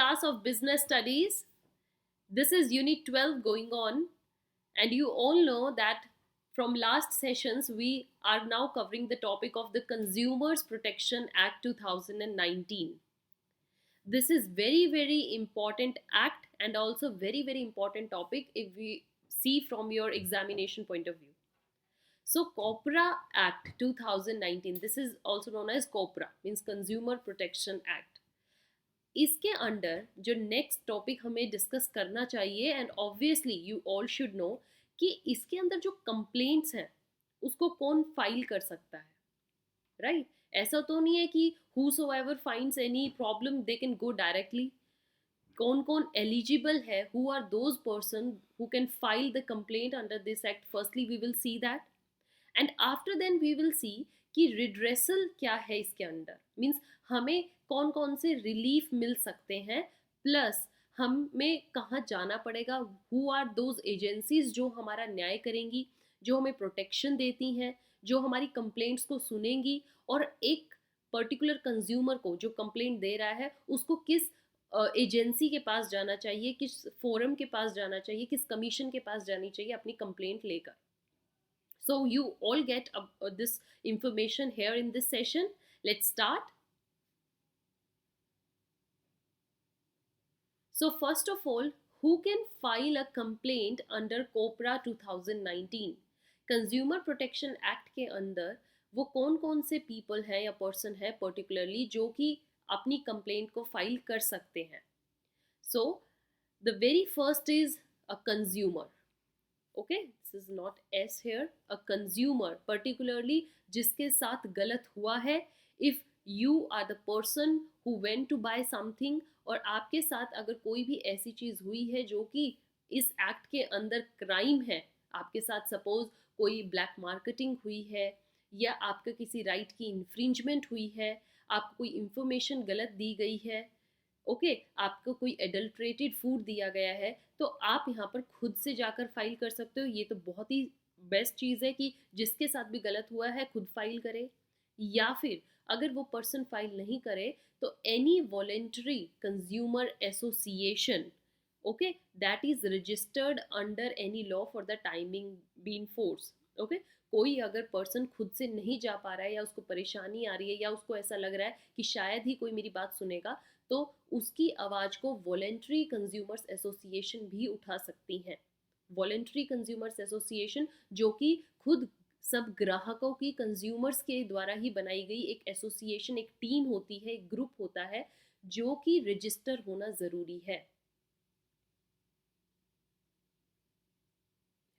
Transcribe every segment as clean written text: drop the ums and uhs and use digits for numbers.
class of business studies. This is Unit 12 going on, and you all know that from last sessions we are now covering the topic of the Consumers Protection Act 2019. This is very important act and also very important topic if we see from your examination point of view. So COPRA Act 2019, this is also known as COPRA, means Consumer Protection Act. इसके under जो next topic हमें discuss करना चाहिए, and obviously you all should know कि इसके अंदर जो complaints हैं उसको कौन फाइल कर सकता है, राइट ऐसा तो नहीं है कि whosoever finds any problem they can go directly. कौन कौन एलिजिबल है, who are those person who can file the complaint under this act, firstly we will see that, and after then we will see कि redressal क्या है इसके under, means हमें कौन कौन से रिलीफ मिल सकते हैं, प्लस हमें कहाँ जाना पड़ेगा, हु आर दोज एजेंसीज जो हमारा न्याय करेंगी, जो हमें प्रोटेक्शन देती हैं, जो हमारी कंप्लेंट्स को सुनेंगी, और एक पर्टिकुलर कंज्यूमर को जो कंप्लेंट दे रहा है उसको किस एजेंसी के पास जाना चाहिए, किस फोरम के पास जाना चाहिए, किस कमीशन के पास जानी चाहिए अपनी कंप्लेंट लेकर. So you all get this information here in this session. Let's start. So first of all, who can file a complaint under COPRA 2019? Consumer Protection Act के अंदर वो कौन कौन से people हैं या person है particularly जो कि अपनी complaint को file कर सकते हैं. So the very first is a consumer. Okay, this is not S here. A consumer, particularly जिसके साथ गलत हुआ है. If you are the person who went to buy something, और आपके साथ अगर कोई भी ऐसी चीज़ हुई है जो कि इस एक्ट के अंदर क्राइम है, आपके साथ सपोज कोई ब्लैक मार्केटिंग हुई है, या आपका किसी राइट की इन्फ्रिंजमेंट हुई है, आपको कोई इंफॉर्मेशन गलत दी गई है, ओके आपको कोई एडल्ट्रेटेड फूड दिया गया है, तो आप यहाँ पर खुद से जाकर फाइल कर सकते हो. ये तो बहुत ही बेस्ट चीज़ है कि जिसके साथ भी गलत हुआ है खुद फाइल करे, या फिर अगर वो पर्सन फाइल नहीं करे तो any voluntary consumer association, okay that is registered under any law for the timing been force. Okay कोई अगर पर्सन खुद से नहीं जा पा रहा है, या उसको परेशानी आ रही है, या उसको ऐसा लग रहा है कि शायद ही कोई मेरी बात सुनेगा, तो उसकी आवाज़ को वॉलेंट्री कंज्यूमर्स एसोसिएशन भी उठा सकती हैं. वॉलेंट्री कंज्यूमर्स एसोसिएशन जो कि खुद सब ग्राहकों की कंज्यूमर्स के द्वारा ही बनाई गई एक एसोसिएशन, एक टीम होती है, एक ग्रुप होता है जो कि रजिस्टर होना ज़रूरी है,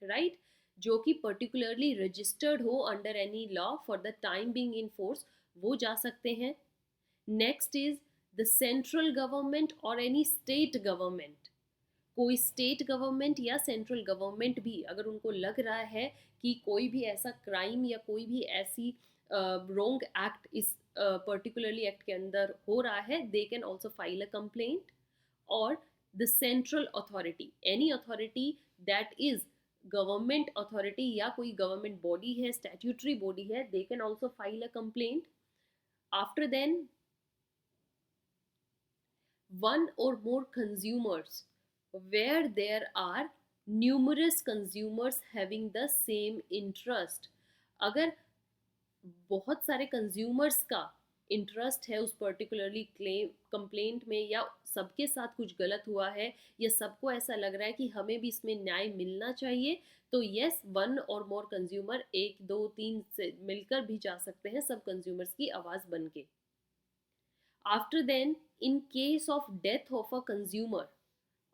राइट जो कि पर्टिकुलरली रजिस्टर्ड हो under any law for the time being in force, वो जा सकते हैं. Next is the central government और एनी स्टेट गवर्नमेंट. कोई स्टेट गवर्नमेंट या सेंट्रल गवर्नमेंट भी अगर उनको लग रहा है कि कोई भी ऐसा क्राइम या कोई भी ऐसी रॉन्ग एक्ट इस पर्टिकुलरली एक्ट के अंदर हो रहा है, they can also file a complaint. और the central authority, any authority that is government authority या कोई गवर्नमेंट बॉडी है, स्टैट्यूटरी बॉडी है, they can also file a complaint. After then one or more consumers, where there are numerous consumers having the same interest. अगर बहुत सारे consumers का interest है उस पर्टिकुलरली क्लेम कंप्लेंट में, या सबके साथ कुछ गलत हुआ है, या सबको ऐसा लग रहा है कि हमें भी इसमें न्याय मिलना चाहिए, तो यस वन और मोर कंज्यूमर, एक दो तीन से मिलकर भी जा सकते हैं सब कंज्यूमर्स की आवाज़ बन के. After then in case of death of a consumer,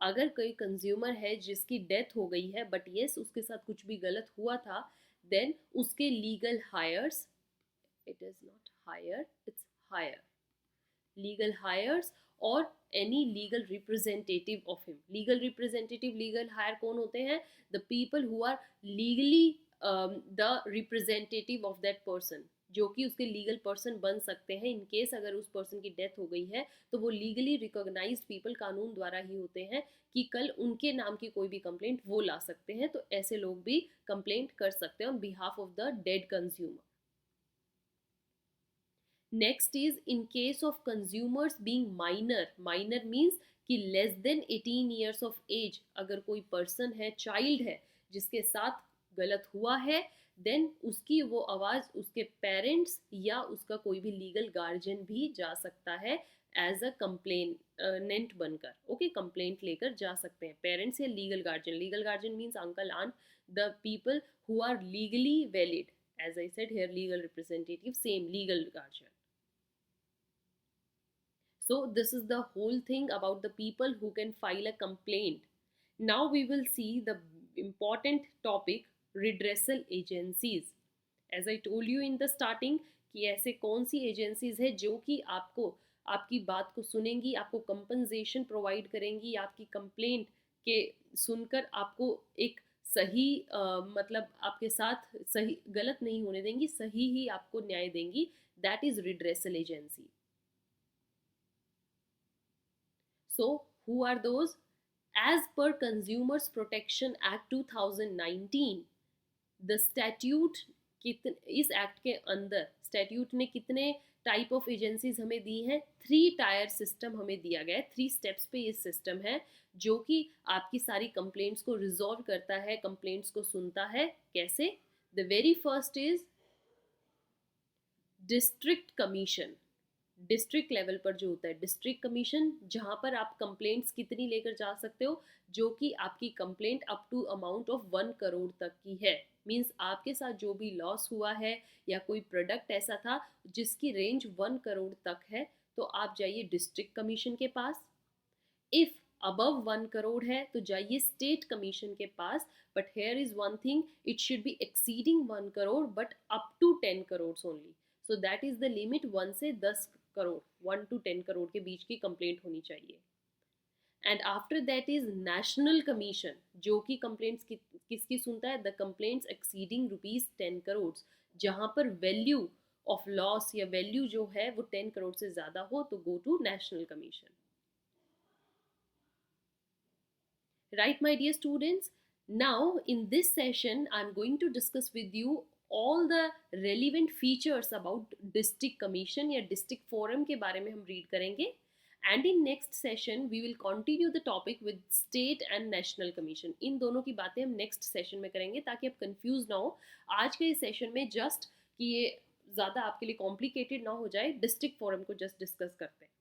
अगर कोई कंज्यूमर है जिसकी डेथ हो गई है बट येस उसके साथ कुछ भी गलत हुआ था, देन उसके legal heirs, it is not hire it's heir, legal heirs और any legal representative of him. Legal representative, legal heir कौन होते हैं? The people who are legally the representative of that person, जो कि उसके लीगल पर्सन बन सकते हैं इन केस अगर उस पर्सन की डेथ हो गई है, तो वो लीगली रिकॉग्नाइज्ड पीपल कानून द्वारा ही होते हैं कि कल उनके नाम की कोई भी कंप्लेंट वो ला सकते हैं. तो ऐसे लोग भी कंप्लेंट कर सकते हैं on behalf of the dead consumer. Next is in case of consumers being minor. Minor means कि less than 18 years of age अगर कोई पर्सन है, चाइल्ड है, जिसके साथ गलत हुआ है, देन उसकी वो आवाज़ उसके पेरेंट्स या उसका कोई भी लीगल गार्जियन भी जा सकता है एज अ कंप्लेनेंट बनकर। ओके, कंप्लेंट लेकर जा सकते हैं पेरेंट्स या legal guardian. Legal guardian means uncle aunt, the people who are legally valid, as I said here, legal representative, same legal guardian. So this is the whole thing about the people who can file a complaint. Now we will see the important topic, redressal agencies. As I told you in the starting कि ऐसे कौन सी agencies है जो कि आपको आपकी बात को सुनेंगी, आपको कंपनसेशन प्रोवाइड करेंगी, आपकी कंप्लेंट के सुनकर आपको एक सही मतलब आपके साथ सही गलत नहीं होने देंगी, सही ही आपको न्याय देंगी। That is redressal agency. So who are those? As per consumers protection act 2019, the statute इस एक्ट के अंदर स्टैट्यूट ने कितने टाइप ऑफ एजेंसीज हमें दी हैं? 3 टायर सिस्टम हमें दिया गया है। 3 स्टेप्स पे ये सिस्टम है जो कि आपकी सारी कंप्लेंट्स को रिजॉल्व करता है, कंप्लेंट्स को सुनता है। कैसे? The very first is district commission. District level पर जो होता है डिस्ट्रिक्ट कमीशन, जहाँ पर आप कंप्लेंट्स कितनी लेकर जा सकते हो, जो कि आपकी complaint up to amount of 1 crore तक की है। मीन्स आपके साथ जो भी लॉस हुआ है या कोई प्रोडक्ट ऐसा था जिसकी रेंज 1 करोड़ तक है, तो आप जाइए डिस्ट्रिक्ट कमीशन के पास। इफ अबव 1 करोड़ है तो जाइए स्टेट कमीशन के पास। But here is one thing, it should be exceeding 1 crore but up to 10 crore only. So that is the limit. 1 से 10 करोड़, 1 to 10 करोड़ के बीच की कंप्लेंट होनी चाहिए। And after that is national commission, जो कि कंप्लेंट्स किसकी सुनता है? द कंप्लेंट्स एक्सीडिंग ₹10 करोड़, जहां पर वैल्यू ऑफ लॉस या वैल्यू जो है वो 10 करोड़ से ज्यादा हो तो go to national commission. Right, my dear students? Now, in this session, I'm going to discuss with you all the relevant features about district commission या district forum के बारे में हम read करेंगे। And in next session, we will continue the topic with state and national commission. इन दोनों की बातें हम next session में करेंगे ताकि आप confused ना हो। आज के इस session में just कि ये ज़्यादा आपके लिए complicated ना हो जाए, district forum को just discuss करते हैं।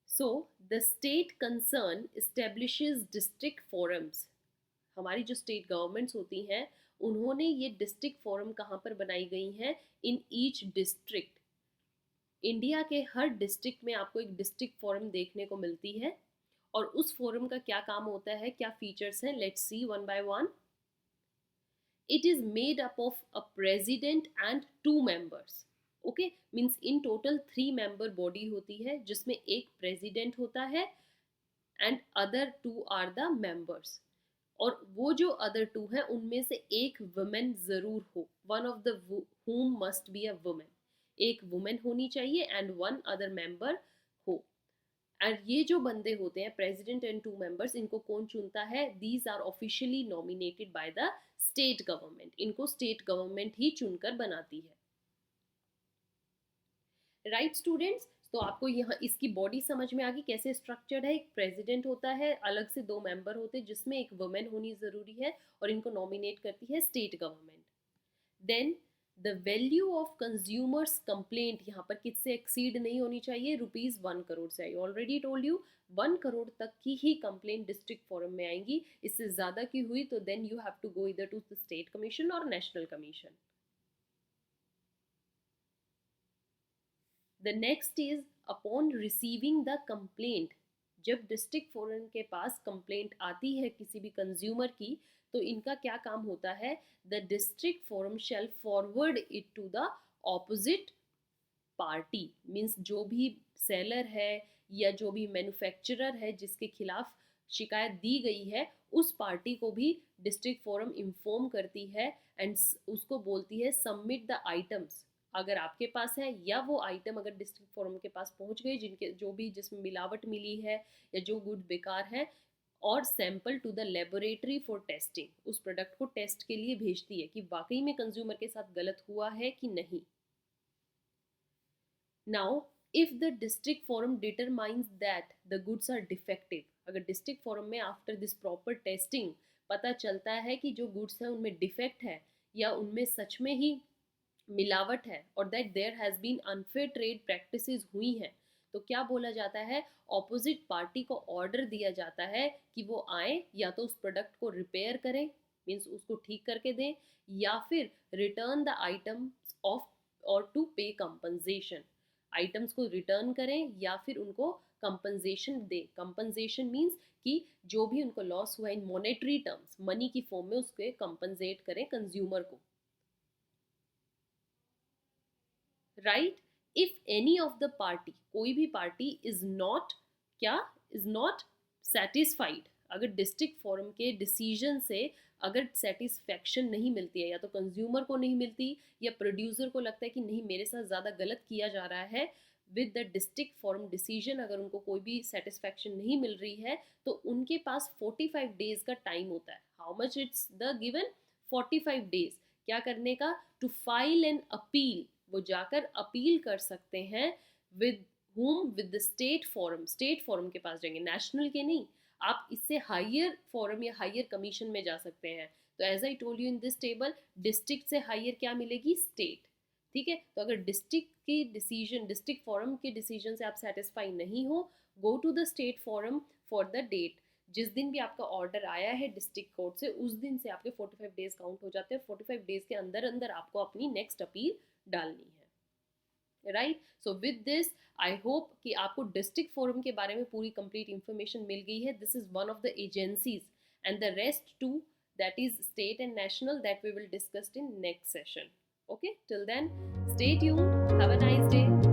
So the state concern establishes district forums. हमारी जो स्टेट गवर्नमेंट्स होती हैं उन्होंने ये डिस्ट्रिक्ट फोरम कहाँ पर बनाई गई हैं? In each district. इंडिया के हर डिस्ट्रिक्ट में आपको एक डिस्ट्रिक्ट फोरम देखने को मिलती है। और उस फोरम का क्या काम होता है, क्या फीचर्स हैं? Let's see one by one. It is made up of a president and 2 members. Okay, means in total 3 member body होती है जिसमें एक प्रेसिडेंट होता है and other 2 are the members. और वो जो अदर 2 हैं उनमें से एक वुमेन जरूर हो। One of the whom must be a women. एक वुमेन होनी चाहिए एंड 1 अदर मेंबर हो। एंड ये जो बंदे होते हैं प्रेसिडेंट एंड 2 मेंबर्स, इनको कौन चुनता है? These are officially nominated by the state government. इनको स्टेट गवर्नमेंट ही चुनकर बनाती है। Right students? तो आपको यहाँ इसकी बॉडी समझ में आ गई कैसे स्ट्रक्चर्ड है। एक प्रेसिडेंट होता है, अलग से 2 मेंबर होते हैं जिसमें एक वुमेन होनी जरूरी है और इनको नॉमिनेट करती है state government. Then the value of consumers complaint यहाँ पर किससे एक्सीड नहीं होनी चाहिए? ₹1 करोड़ से। I already told you 1 crore तक की ही कंप्लेंट डिस्ट्रिक्ट फोरम में आएंगी। इससे ज्यादा की हुई तो then you have to go इधर टू द स्टेट कमीशन और national commission. The next is upon receiving the complaint। जब डिस्ट्रिक्ट फोरम के पास कंप्लेंट आती है किसी भी कंज्यूमर की, तो इनका क्या काम होता है? The district forum shall forward it to the opposite party. Means जो भी सेलर है या जो भी मैन्युफैक्चरर है जिसके खिलाफ शिकायत दी गई है, उस पार्टी को भी डिस्ट्रिक्ट फोरम इन्फॉर्म करती है एंड उसको बोलती है सबमिट द आइटम्स अगर आपके पास है, या वो आइटम अगर डिस्ट्रिक्ट फोरम के पास पहुंच गए जिनके जो भी जिसमें मिलावट मिली है या जो गुड बेकार है, और sample to the laboratory for testing. उस प्रोडक्ट को टेस्ट के लिए भेजती है कि वाकई में कंज्यूमर के साथ गलत हुआ है कि नहीं। Now if the district forum determines that the goods are defective, अगर डिस्ट्रिक्ट फोरम में आफ्टर दिस प्रॉपर टेस्टिंग पता चलता है कि जो गुड्स हैं उनमें डिफेक्ट है या उनमें सच में ही मिलावट है, और that there has been unfair trade practices हुई हैं, तो क्या बोला जाता है, ऑपोजिट पार्टी को ऑर्डर दिया जाता है कि वो आए या तो उस प्रोडक्ट को रिपेयर करें, मीन्स उसको ठीक करके दें, या फिर रिटर्न द आइटम्स ऑफ और टू पे कंपनसेशन, आइटम्स को रिटर्न करें या फिर उनको कंपनसेशन दे। कंपनसेशन मीन्स कि जो भी उनको लॉस हुआ इन मॉनेटरी टर्म्स, मनी की फॉर्म में उसके कंपनसेट करें कंज्यूमर को, right. If any of the party, कोई भी पार्टी इज नॉट, क्या, इज नॉट सेटिस्फाइड, अगर डिस्ट्रिक्ट फोरम के डिसीजन से अगर सेटिस्फेक्शन नहीं मिलती है, या तो कंज्यूमर को नहीं मिलती या प्रोड्यूसर को लगता है कि नहीं मेरे साथ ज़्यादा गलत किया जा रहा है, with the district forum decision अगर उनको कोई भी सेटिस्फेक्शन नहीं मिल रही है, तो उनके पास 45 डेज का टाइम होता है। How much it's the given, 45 days, क्या करने का, टू फाइल एन अपील, वो जाकर अपील कर सकते हैं with whom, with the state forum, state forum के पास जाएंगे, नेशनल के नहीं, आप इससे हायर फोरम या हायर कमीशन में जा सकते हैं। तो as I told you in this table, district से हायर क्या मिलेगी, स्टेट, ठीक है। तो अगर डिस्ट्रिक्ट की डिसीजन, डिस्ट्रिक्ट फोरम के डिसीजन से आप सेटिस्फाई नहीं हो, go to the state forum for the date, जिस दिन भी आपका ऑर्डर आया है डिस्ट्रिक्ट कोर्ट से उस दिन से आपके 45 डेज काउंट हो जाते हैं, 45 डेज के अंदर अंदर आपको अपनी नेक्स्ट अपील डालनी है, right. So with this I hope कि आपको डिस्ट्रिक्ट फोरम के बारे में पूरी कंप्लीट इंफॉर्मेशन मिल गई है। This is one of the agencies and the rest two, that is state and national, that we will discuss in next session. Okay, till then stay tuned, have a nice day.